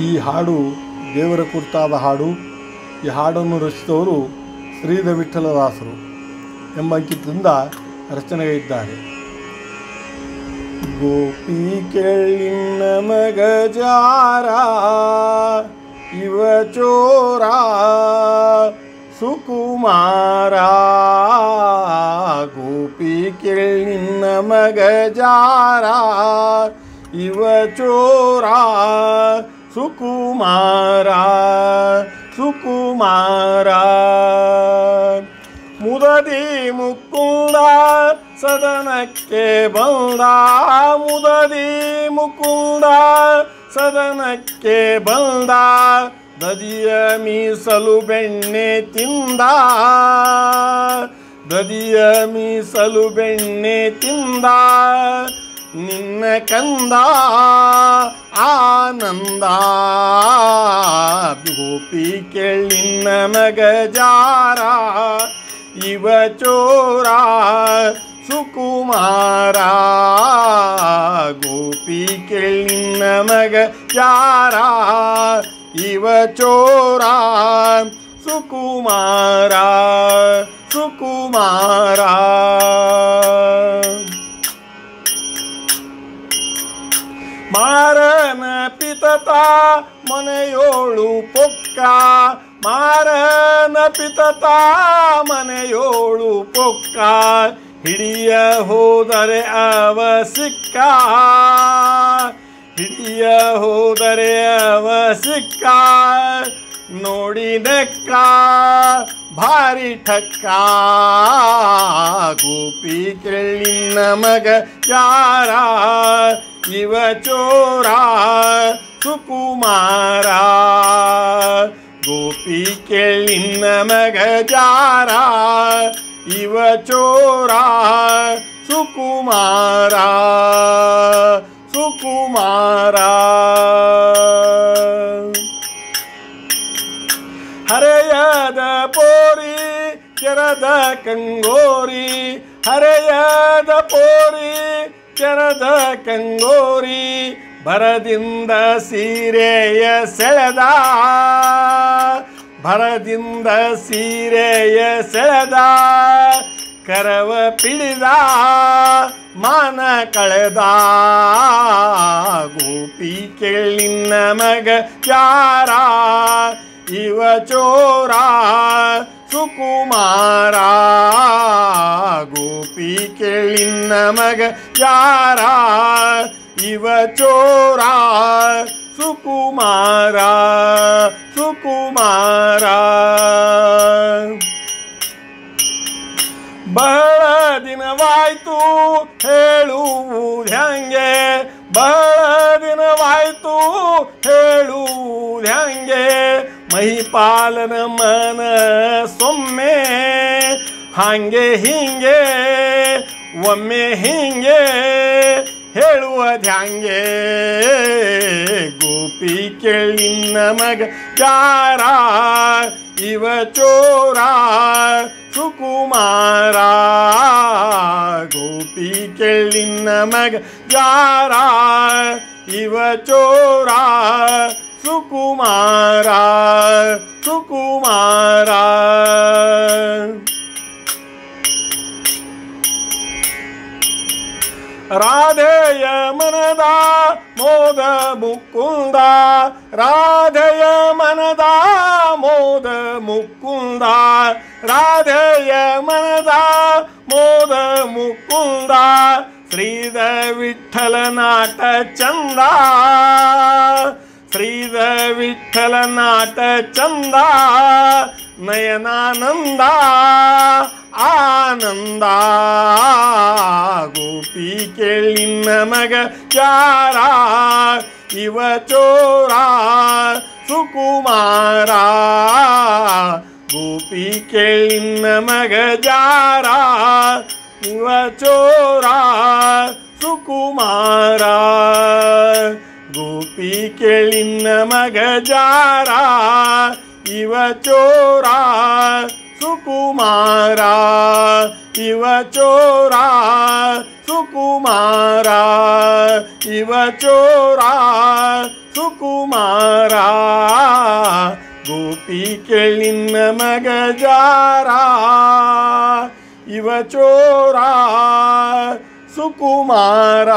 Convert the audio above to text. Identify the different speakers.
Speaker 1: ಈ ಹಾಡು ದೇವರ ಕುರಿತಾದ ಹಾಡು. ಈ ಹಾಡನ್ನು ರಚಿಸಿದವರು ಶ್ರೀಧ ವಿಠಲದಾಸರು ಎಂಬ ಅಂಕಿತದಿಂದ ರಚನೆಗೈದ್ದಾರೆ. ಗೋಪಿ ಕೇಳಿನ ಮಗ ಜಾರ ಇವ ಚೋರ ಸುಕುಮಾರ. ಗೋಪಿ ಕೇಳಿನ ಮಗ ಜಾರ ಇವ ಚೋರ ಸುಕುಮಾರ ಸುಕುಮಾರ. ಮುದದಿ ಮುಕುಂದ ಸದನಕ್ಕೆ ಬಂದ. ಮುದದಿ ಮುಕುಂದ ಸದನಕ್ಕೆ ಬಂದ. ದದಿಯ ಮೀಸಲು ಬೆಣ್ಣೆ ತಿಂದ. ದದಿಯ ಮೀಸಲು ಬೆಣ್ಣೆ ತಿಂದ. ನಿನ್ನ ಕಂದ ಆನಂದ. ಗೋಪಿ ಕೇಳಿನ ಮಗ ಜಾರ ಇವ ಚೋರ ಸುಕುಮಾರ. ಗೋಪಿ ಕೇಳಿನ ಮಗ ಜಾರ ಇವ ಚೋರ ಸುಕುಮಾರ ಸುಕುಮಾರ. ಮಾರನ ಪಿತತ ಮನೆಯೋಳು ಪೊಕ್ಕ. ಮಾರನ ಪಿತತ ಮನೆಯೋಳು ಪೊಕ್ಕ. ಹಿಡಿಯ ಹೋದರೆ ಅವ ಸಿಕ್ಕ. ಹಿಡಿಯ ಹೋದರೆ ಅವ ಸಿಕ್ಕ. ನೋಡಿ ನೆಕ್ಕ ಭಾರಿ ಠಕ್ಕ. ಗೋಪಿ ಕೇಳಿನ ಮಗ ಯಾರ ಇವ ಚೋರ ಸುಕುಮಾರ. ಗೋಪಿ ಕೇಳಿನ ಮಗ ಜಾರ ಇವ ಚೋರ ಸುಕುಮಾರ ಸುಕುಮಾರ. ಹರೆಯದ ಪೋರಿ ಕೆರದ ಕಂಗೋರಿ. ಹರೆಯದ ಪೋರಿ ಕೆರದ ಕಂಗೋರಿ. ಭರದಿಂದ ಸೀರೆಯ ಸೆಳೆದ. ಭರದಿಂದ ಸೀರೆಯ ಸೆಳೆದ. ಕರವ ಪಿಡಿದ ಮಾನ ಕಳೆದ. ಗೋಪಿ ಕೇಳಿನ ಮಗ ಯಾರ ಇವ ಚೋರ ಸುಕುಮಾರ. ಗೋಪಿ ಕೇಳಿನ ಮಗ ಯಾರ ಇವ ಚೋರ ಸುಕುಮಾರ ಸುಕುಮಾರ. ಬಹಳ ದಿನವಾಯ್ತು ಹೇಳುವುದ್ಯಾಂಗೆ. ಬಹಳ ದಿನವಾಯ್ತು ಹೇಳುವುದ್ಯಾಂಗೆ. ಮಹಿಪಾಲನ ಮನ ಸೊಮ್ಮೆ ಹಾಗೆ ಹೀಗೆ ಒಮ್ಮೆ ಹೀಗೆ ಹೇಳುವುದ್ಯಾಂಗೆ. ಗೋಪಿ ಕೇಳಿನ ಮಗ ಯಾರ ಇವ ಚೋರ ಸುಕುಮಾರ. ಗೋಪಿ ಕೇಳಿನ ಮಗ ಯಾರ ಇವ ಚೋರ ಸುಕುಮಾರ ಸುಕುಮಾರ. ರಾಧೆಯ ಮನದ ಮೋದ ಮುಕುಂದ. ರಾಧೆಯ ಮನದ ಮೋದ ಮುಕುಂದ. ರಾಧೆಯ ಮನದ ಮೋದ ಮುಕುಂದ. ಶ್ರೀಧ ವಿಠಲನಾಟ ಚಂದ. ಶ್ರೀಧ ವಿಠಲನಾಟ ಚಂದ. ನಯನಾನಂದ ಆನಂದ. ಗೋಪಿ ಕೇಳಿನ ಮಗ ಯಾರ ಇವ ಚೋರ ಸುಕುಮಾರ. ಗೋಪಿ ಕೇಳಿನ ಮಗ ಯಾರ ಇವ ಚೋರ ಸುಕುಮಾರ. ಗೋಪಿ ಕೇಳಿನ ಮಗ ಜಾರ ಇವ ಚೋರ ಸುಕುಮಾರ. ಇವ ಚೋರ ಸುಕುಮಾರ ಇವ ಚೋರ ಸುಕುಮಾರ ಗೋಪಿ ಕೇಳಿನ ಮಗ ಜಾರ ಇವ ಚೋರ ಸುಕುಮಾರ